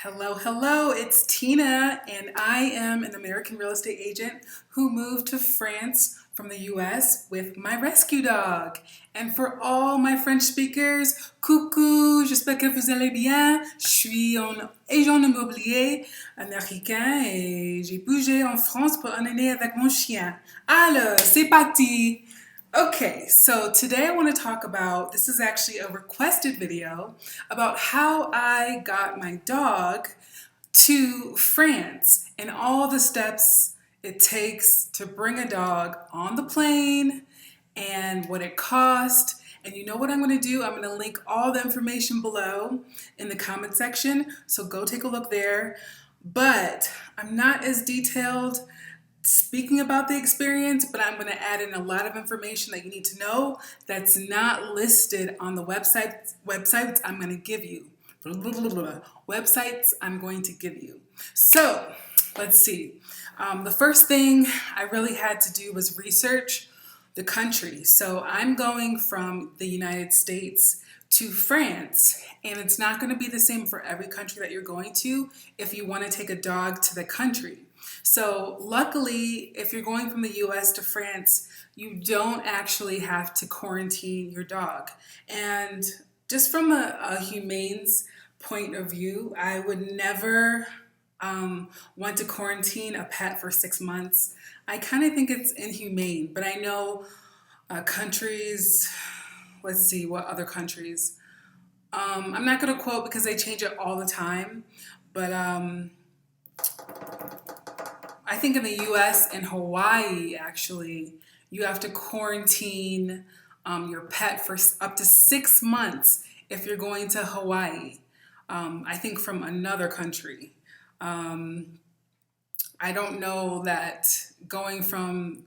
Hello, hello, it's Tina, and I am an American real estate agent who moved to France from the US with my rescue dog. And for all my French speakers, coucou, j'espère que vous allez bien. Je suis un agent immobilier américain et j'ai bougé en France pour un année avec mon chien. Alors, c'est parti! Okay, so today I want to talk about, this is actually a requested video, about how I got my dog to France and all the steps it takes to bring a dog on the plane and what it cost. And you know what I'm going to do? I'm going to link all the information below in the comment section, so go take a look there. But I'm not as detailed speaking about the experience, but I'm going to add in a lot of information that you need to know that's not listed on the websites I'm going to give you. Websites I'm going to give you. So let's see. The first thing I really had to do was research the country. So I'm going from the United States to France, and it's not going to be the same for every country that you're going to if you want to take a dog to the country. So luckily, if you're going from the US to France, you don't actually have to quarantine your dog. And just from a humane's point of view, I would never want to quarantine a pet for 6 months. I kind of think it's inhumane, but I know countries, let's see, what other countries? I'm not going to quote because they change it all the time, but I think in the US and Hawaii, actually, you have to quarantine your pet for up to 6 months if you're going to Hawaii. I think from another country. I don't know that going from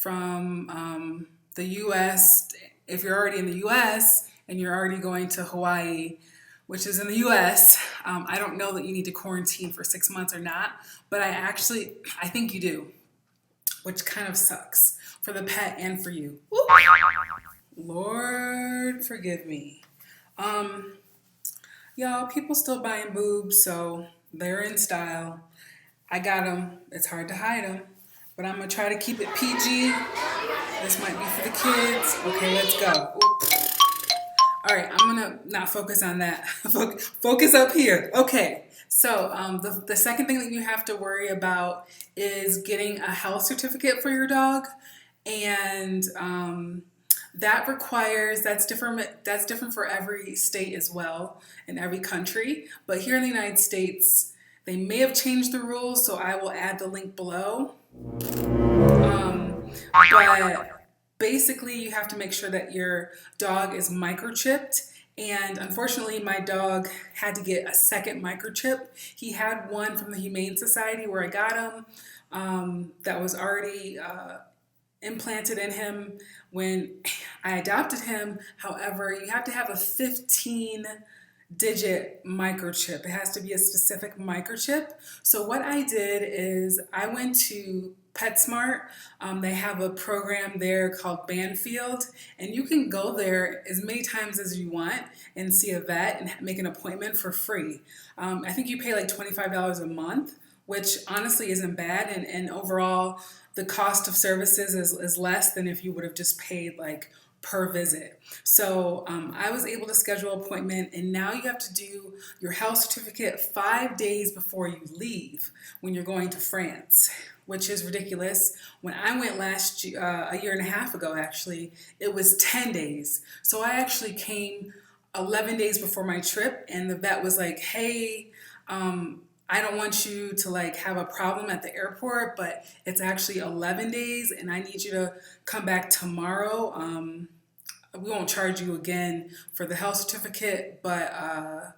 the US, if you're already in the US and you're already going to Hawaii, which is in the US, I don't know that you need to quarantine for 6 months or not, but I think you do, which kind of sucks for the pet and for you. Woo! Lord forgive me. Y'all, people still buying boobs, so they're in style. I got them. It's hard to hide them, but I'm gonna try to keep it PG. This might be for the kids. Okay, let's go. Ooh. All right, I'm gonna not focus on that. Focus up here. Okay, so the second thing that you have to worry about is getting a health certificate for your dog, and that's different for every state as well, in every country. But here in the United States, they may have changed the rules, so I will add the link below. But basically, you have to make sure that your dog is microchipped. And unfortunately, my dog had to get a second microchip. He had one from the Humane Society where I got him that was already implanted in him when I adopted him. However, you have to have a 15-digit microchip. It has to be a specific microchip. So what I did is I went to PetSmart. They have a program there called Banfield, and you can go there as many times as you want and see a vet and make an appointment for free. I think you pay like $25 a month, which honestly isn't bad, and overall the cost of services is less than if you would have just paid like per visit. So I was able to schedule an appointment, and now you have to do your health certificate 5 days before you leave when you're going to France, which is ridiculous. When I went last year, a year and a half ago actually, it was 10 days. So I actually came 11 days before my trip, and the vet was like, hey, I don't want you to like have a problem at the airport, but it's actually 11 days and I need you to come back tomorrow. We won't charge you again for the health certificate, but I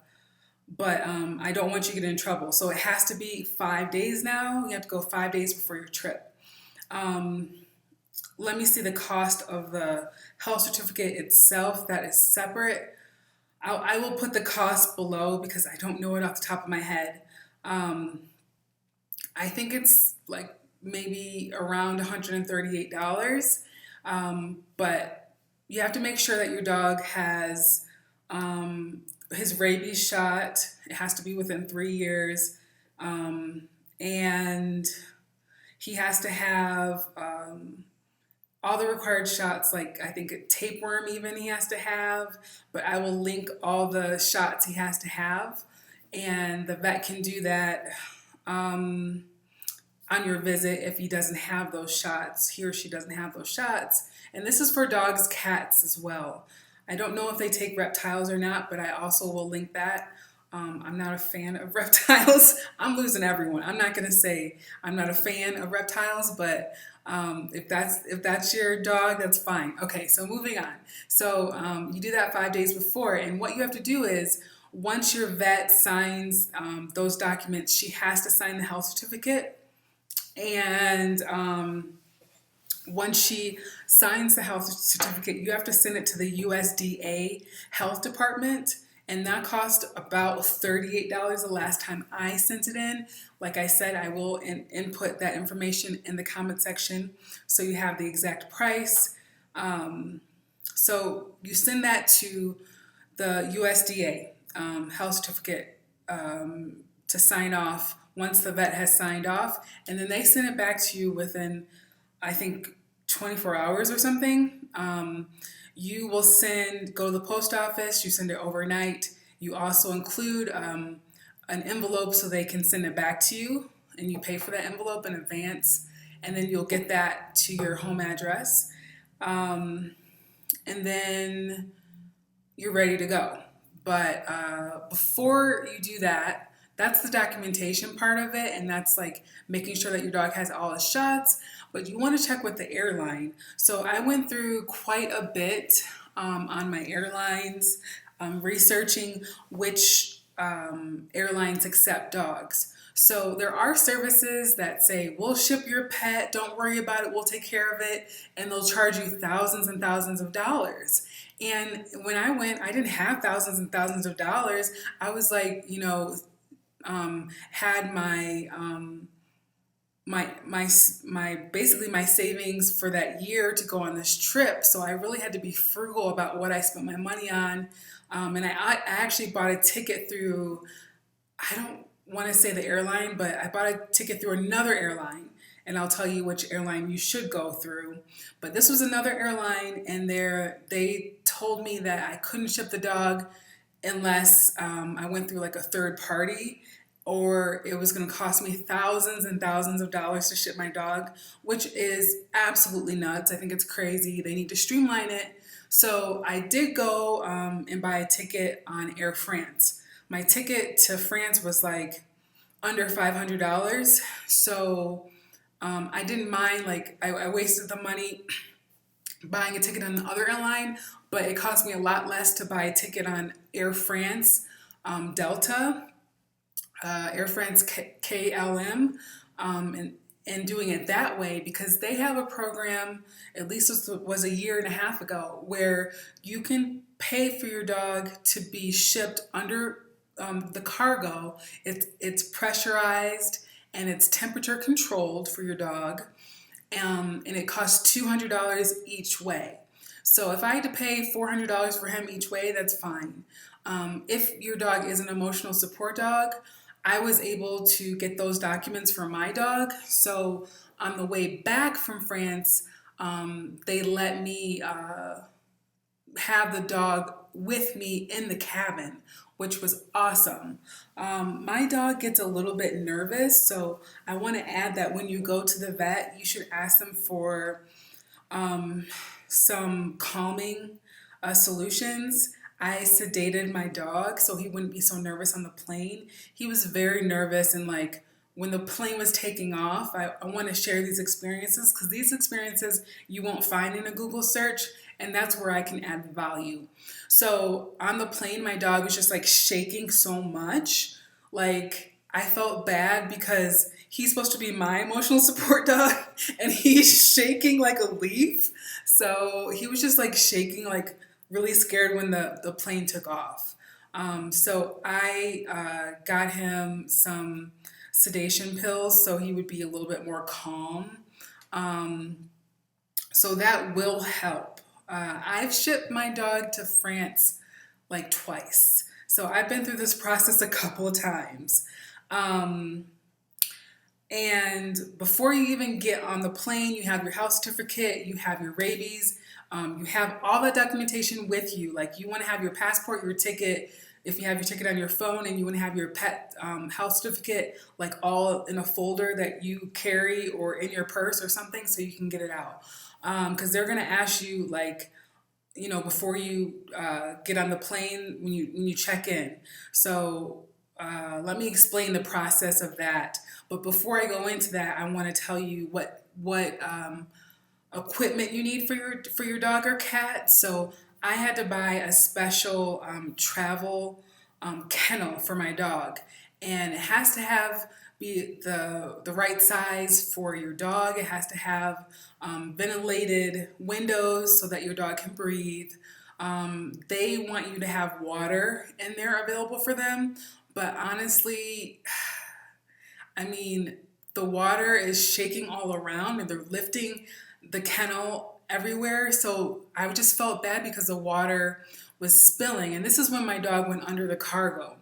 don't want you to get in trouble. So it has to be 5 days now. You have to go 5 days before your trip. Let me see the cost of the health certificate itself. That is separate. I will put the cost below because I don't know it off the top of my head. I think it's like maybe around $138. But you have to make sure that your dog has his rabies shot. It has to be within 3 years. And he has to have all the required shots, like I think a tapeworm even he has to have, but I will link all the shots he has to have. And the vet can do that um, on your visit if he doesn't have those shots, he or she doesn't have those shots. And this is for dogs, cats as well. I don't know if they take reptiles or not, but I also will link that. I'm not a fan of reptiles. I'm losing everyone. I'm not gonna say I'm not a fan of reptiles, but if that's your dog, that's fine. Okay, so moving on. So you do that 5 days before, and what you have to do is once your vet signs those documents, she has to sign the health certificate, and once she signs the health certificate, you have to send it to the USDA health department, and that cost about $38 the last time I sent it in. Like I said, I will input that information in the comment section so you have the exact price. So you send that to the USDA health certificate to sign off once the vet has signed off, and then they send it back to you within, I think, 24 hours or something. You will go to the post office, you send it overnight. You also include an envelope so they can send it back to you, and you pay for that envelope in advance, and then you'll get that to your home address. And then you're ready to go. But before you do that, that's the documentation part of it, and that's like making sure that your dog has all his shots. But you want to check with the airline. So I went through quite a bit on my airlines, researching which airlines accept dogs. So there are services that say, we'll ship your pet, don't worry about it, we'll take care of it, and they'll charge you thousands and thousands of dollars. And when I went, I didn't have thousands and thousands of dollars. I was like, had my basically my savings for that year to go on this trip. So I really had to be frugal about what I spent my money on. And I actually bought a ticket through, I don't want to say the airline, but I bought a ticket through another airline. And I'll tell you which airline you should go through. But this was another airline, and they told me that I couldn't ship the dog unless I went through like a third party, or it was going to cost me thousands and thousands of dollars to ship my dog, which is absolutely nuts. I think it's crazy. They need to streamline it. So I did go and buy a ticket on Air France. My ticket to France was like under $500. So I didn't mind, like I wasted the money buying a ticket on the other airline, but it cost me a lot less to buy a ticket on Air France Delta, Air France KLM, and doing it that way, because they have a program, at least this was a year and a half ago, where you can pay for your dog to be shipped under the cargo. It's pressurized and it's temperature controlled for your dog, and it costs $200 each way. So if I had to pay $400 for him each way, that's fine. If your dog is an emotional support dog, I was able to get those documents for my dog. So on the way back from France, they let me have the dog with me in the cabin, which was awesome. My dog gets a little bit nervous, so I want to add that when you go to the vet, you should ask them for some calming solutions. I sedated my dog so he wouldn't be so nervous on the plane. He was very nervous, and like when the plane was taking off, I want to share these experiences because these experiences you won't find in a Google search, and that's where I can add value. So on the plane, my dog was just like shaking so much. Like I felt bad because he's supposed to be my emotional support dog and he's shaking like a leaf. So he was just like shaking, like really scared when the plane took off. So I got him some sedation pills so he would be a little bit more calm. So that will help. I've shipped my dog to France like twice. So I've been through this process a couple of times. Um, and before you even get on the plane, you have your health certificate, you have your rabies, you have all that documentation with you. Like you want to have your passport, your ticket, if you have your ticket on your phone, and you want to have your pet health certificate, like all in a folder that you carry or in your purse or something so you can get it out. Because they're going to ask you, like, before you get on the plane when you check in. So let me explain the process of that. But before I go into that, I want to tell you what equipment you need for your dog or cat. So I had to buy a special travel kennel for my dog, and it has to have be the right size for your dog. It has to have ventilated windows so that your dog can breathe. They want you to have water in there available for them, but honestly, I mean, the water is shaking all around and they're lifting the kennel everywhere. So I just felt bad because the water was spilling. And this is when my dog went under the cargo.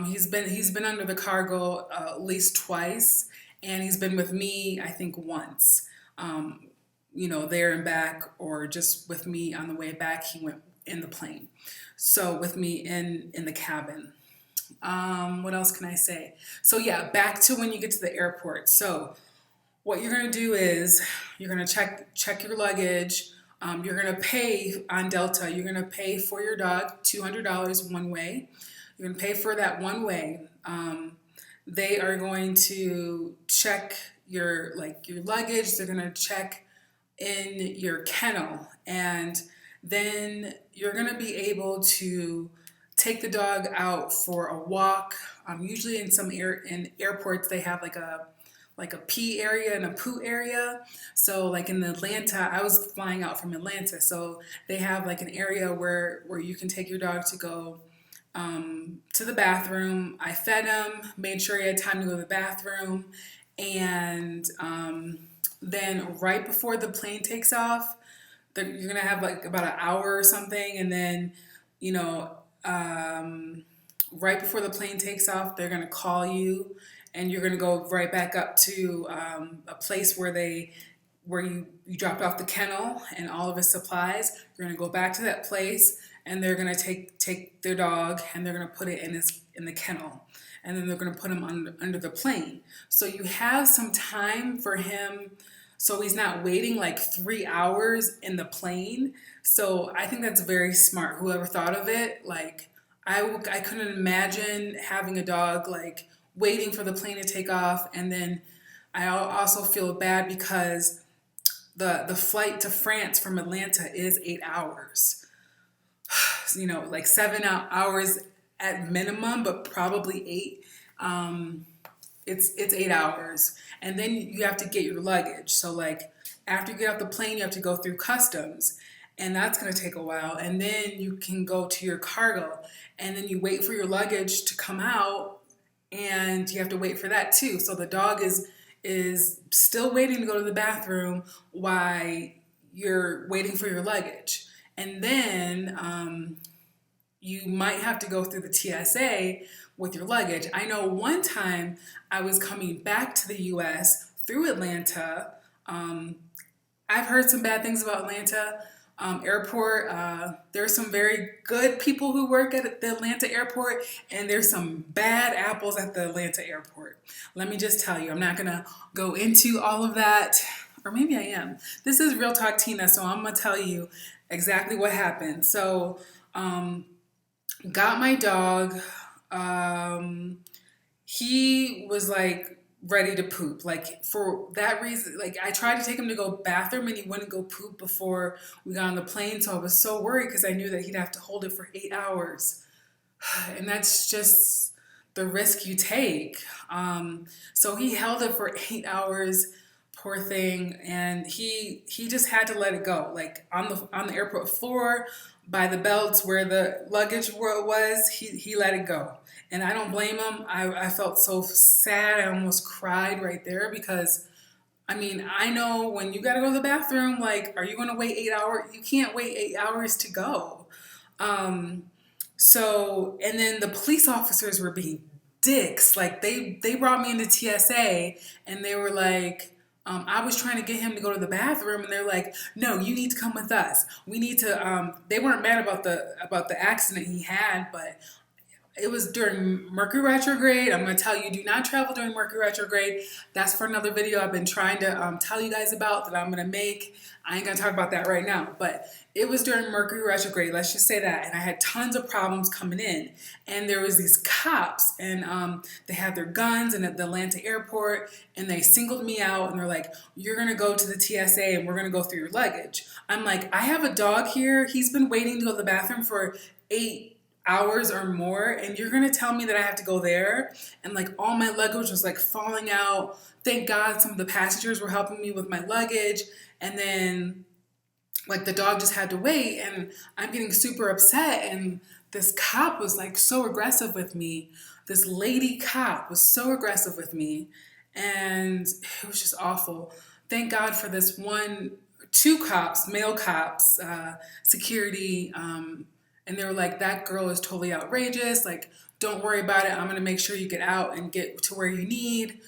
He's been under the cargo at least twice, and he's been with me, I think, once. There and back, or just with me on the way back. He went in the plane, so with me in the cabin. What else can I say? So yeah, back to when you get to the airport. So what you're gonna do is you're gonna check your luggage. You're gonna pay on Delta. You're gonna pay for your dog $200 one way. You're gonna pay for that one way. They are going to check your luggage. They're gonna check in your kennel, and then you're gonna be able to take the dog out for a walk. Usually in airports they have like a pee area and a poo area. So like in Atlanta, I was flying out from Atlanta, so they have like an area where you can take your dog to go to the bathroom. I fed him, made sure he had time to go to the bathroom, and then right before the plane takes off, you're gonna have like about an hour or something, and then you know right before the plane takes off, they're gonna call you, and you're gonna go right back up to a place where you dropped off the kennel and all of his supplies. You're gonna go back to that place, and they're gonna take their dog and they're gonna put it in the kennel, and then they're gonna put him under the plane. So you have some time for him, so he's not waiting like 3 hours in the plane. So I think that's very smart. Whoever thought of it, like I couldn't imagine having a dog like waiting for the plane to take off, and then I also feel bad because the flight to France from Atlanta is 8 hours. Like 7 hours at minimum, but probably eight. It's 8 hours, and then you have to get your luggage. So like after you get off the plane, you have to go through customs, and that's going to take a while. And then you can go to your cargo, and then you wait for your luggage to come out, and you have to wait for that too. So the dog is still waiting to go to the bathroom while you're waiting for your luggage. And then you might have to go through the TSA with your luggage. I know one time I was coming back to the US through Atlanta. I've heard some bad things about Atlanta airport. There's some very good people who work at the Atlanta airport, and there's some bad apples at the Atlanta airport. Let me just tell you, I'm not gonna go into all of that, or maybe I am. This is Real Talk Tina, so I'm gonna tell you exactly what happened. So, got my dog. He was like ready to poop. Like for that reason, like I tried to take him to go bathroom and he wouldn't go poop before we got on the plane. So I was so worried because I knew that he'd have to hold it for 8 hours. And that's just the risk you take. So he held it for 8 hours, poor thing, and he just had to let it go. Like on the airport floor, by the belts where the luggage was, he let it go. And I don't blame him. I felt so sad. I almost cried right there because, I mean, I know when you got to go to the bathroom, like, are you going to wait 8 hours? You can't wait 8 hours to go. So, and then the police officers were being dicks. Like they brought me into TSA and they were like, I was trying to get him to go to the bathroom, and they're like, "No, you need to come with us. We need to." They weren't mad about the accident he had, but it was during Mercury retrograde. I'm going to tell you, do not travel during Mercury retrograde. That's for another video I've been trying to tell you guys about that I'm going to make. I ain't going to talk about that right now, but it was during Mercury retrograde. Let's just say that. And I had tons of problems coming in. And there was these cops, and they had their guns and at the Atlanta airport, and they singled me out, and they're like, "You're going to go to the TSA, and we're going to go through your luggage." I'm like, "I have a dog here. He's been waiting to go to the bathroom for 8 hours or more, and you're gonna tell me that I have to go there?" And like all my luggage was like falling out. Thank God some of the passengers were helping me with my luggage, and then like the dog just had to wait, and I'm getting super upset, and this cop was like so aggressive with me. This lady cop was so aggressive with me, and it was just awful. Thank God for this one, two cops, male cops, security, and they were like, "That girl is totally outrageous. Like, don't worry about it. I'm gonna make sure you get out and get to where you need."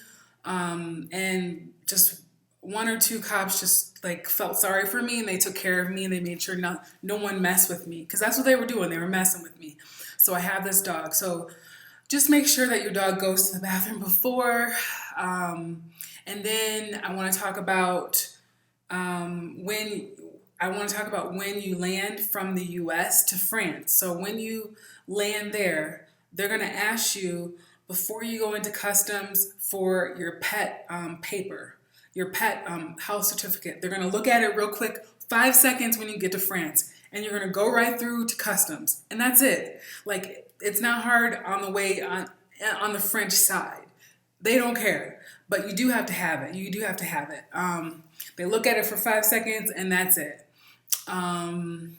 And just one or two cops just like felt sorry for me, and they took care of me, and they made sure no one messed with me, because that's what they were doing. They were messing with me. So I have this dog. So just make sure that your dog goes to the bathroom before. And then I want to talk about when when you land from the US to France. So when you land there, they're going to ask you before you go into customs for your pet paper, your pet health certificate. They're going to look at it real quick, 5 seconds when you get to France, and you're going to go right through to customs. And that's it. Like, it's not hard on the way on the French side. They don't care, but you do have to have it. You do have to have it. They look at it for 5 seconds, and that's it. And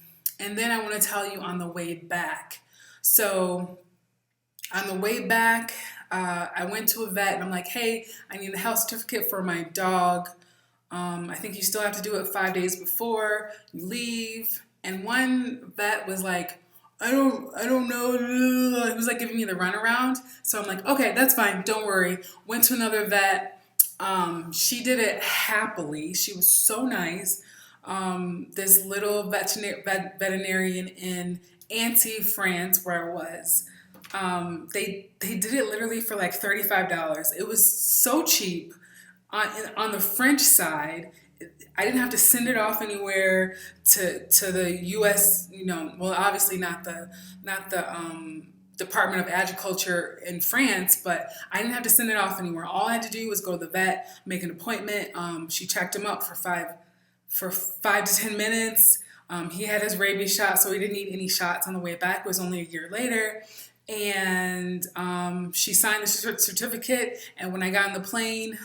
then I want to tell you on the way back. So on the way back, I went to a vet, and I'm like, "Hey, I need a health certificate for my dog. I think you still have to do it 5 days before you leave." And one vet was like, I don't know. He was like giving me the runaround. So I'm like, "Okay, that's fine. Don't worry." Went to another vet. She did it happily. She was so nice. This little veterinarian in Annecy, France, where I was. They did it literally for like $35. It was so cheap. On the French side, I didn't have to send it off anywhere to the U.S. Well, obviously not the Department of Agriculture in France, but I didn't have to send it off anywhere. All I had to do was go to the vet, make an appointment. She checked him up for 5 to 10 minutes. He had his rabies shot, so he didn't need any shots on the way back. It was only a year later. And she signed the certificate. And when I got on the plane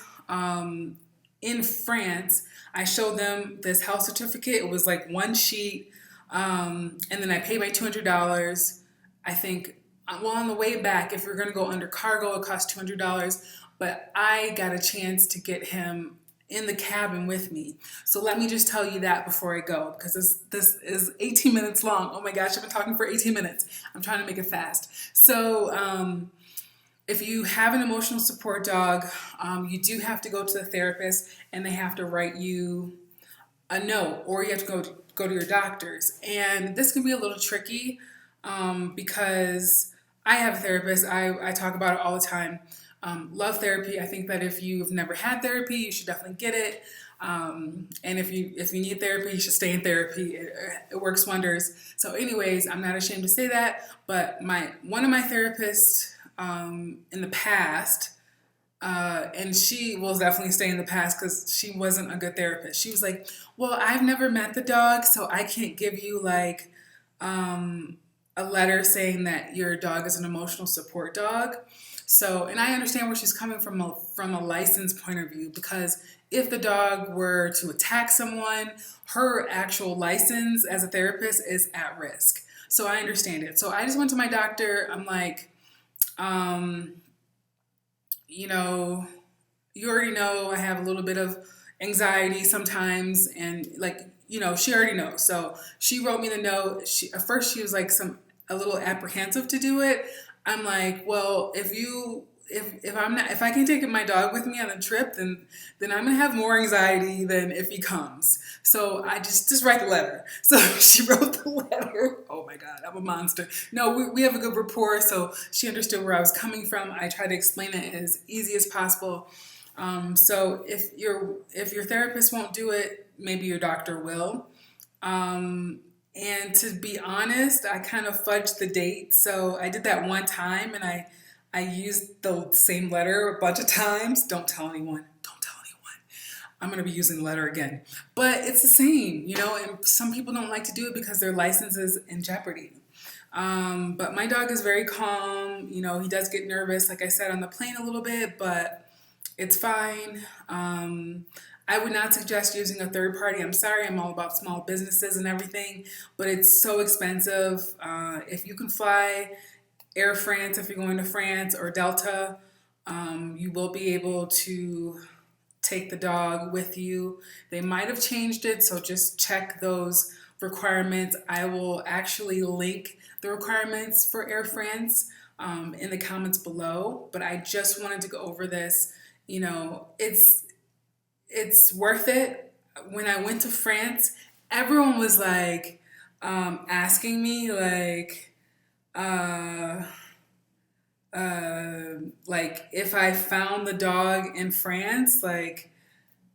in France, I showed them this health certificate. It was like one sheet. And then I paid my $200. I think, well, on the way back, if you're going to go under cargo, it costs $200. But I got a chance to get him in the cabin with me. So let me just tell you that before I go, because this is 18 minutes long. Oh my gosh, I've been talking for 18 minutes. I'm trying to make it fast. So if you have an emotional support dog, you do have to go to the therapist, and they have to write you a note, or you have to go to your doctors. And this can be a little tricky because I have a therapist. I talk about it all the time. Love therapy. I think that if you've never had therapy, you should definitely get it. And if you need therapy, you should stay in therapy. It works wonders. So anyways, I'm not ashamed to say that, but one of my therapists in the past, and she will definitely stay in the past because she wasn't a good therapist. She was like, "Well, I've never met the dog, so I can't give you like a letter saying that your dog is an emotional support dog." So, and I understand where she's coming from a license point of view, because if the dog were to attack someone, her actual license as a therapist is at risk. So I understand it. So I just went to my doctor. I'm like, you already know I have a little bit of anxiety sometimes, and like, she already knows. So she wrote me the note. At first she was like some a little apprehensive to do it. I'm like, well, if I can take my dog with me on a trip, then I'm gonna have more anxiety than if he comes. So I just write the letter. So she wrote the letter. Oh my God, I'm a monster. No, we have a good rapport, so she understood where I was coming from. I tried to explain it as easy as possible. So if your therapist won't do it, maybe your doctor will. And to be honest, I kind of fudged the date. So I did that one time and I used the same letter a bunch of times. Don't tell anyone. Don't tell anyone. I'm going to be using the letter again. But it's the same, and some people don't like to do it because their license is in jeopardy. But my dog is very calm. He does get nervous, like I said, on the plane a little bit, but it's fine. I would not suggest using a third party. I'm sorry, I'm all about small businesses and everything, but it's so expensive. If you can fly Air France, if you're going to France, or Delta, you will be able to take the dog with you. They might have changed it, so just check those requirements. I will actually link the requirements for Air France in the comments below, but I just wanted to go over this. It's worth it. When I went to France, everyone was like asking me like if I found the dog in France, it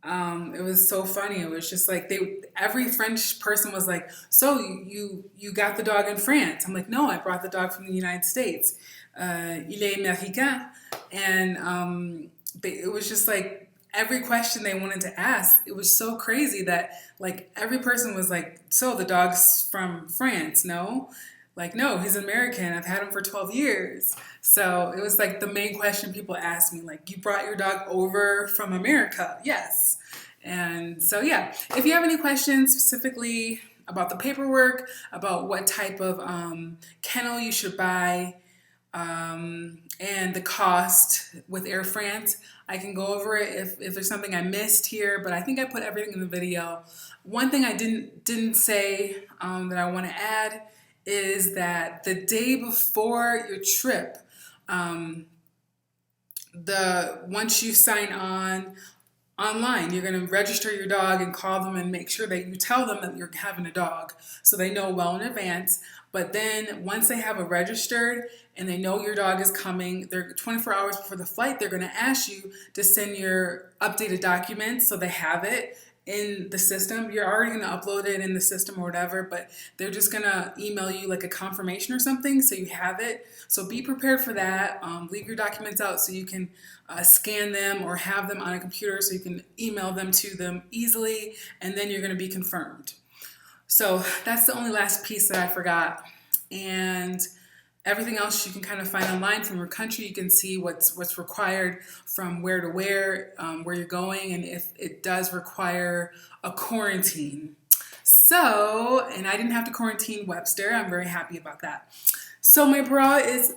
was so funny. It was just like every French person was like, so you got the dog in France? I'm like, no, I brought the dog from the United States. Il est américain. And it was just like every question they wanted to ask. It was so crazy that like every person was like, so the dog's from France? No. Like, no, he's American. I've had him for 12 years. So it was like the main question people asked me, like, you brought your dog over from America? Yes. And so, yeah, if you have any questions specifically about the paperwork, about what type of kennel you should buy, and the cost with Air France, I can go over it if there's something I missed here, but I think I put everything in the video. One thing I didn't say that I want to add is that the day before your trip, once you sign online, you're going to register your dog and call them and make sure that you tell them that you're having a dog so they know well in advance. But then once they have it registered and they know your dog is coming, they're 24 hours before the flight, they're going to ask you to send your updated documents so they have it in the system. You're already going to upload it in the system or whatever, but they're just going to email you like a confirmation or something so you have it. So be prepared for that. Leave your documents out so you can scan them or have them on a computer so you can email them to them easily, and then you're going to be confirmed. So that's the only last piece that I forgot. And everything else you can kind of find online from your country. You can see what's required from where to where you're going, and if it does require a quarantine. So, and I didn't have to quarantine Webster. I'm very happy about that. So my bra is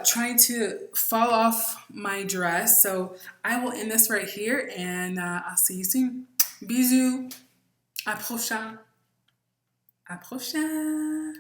trying to fall off my dress. So I will end this right here, and I'll see you soon. Bisous. À prochain. À prochain.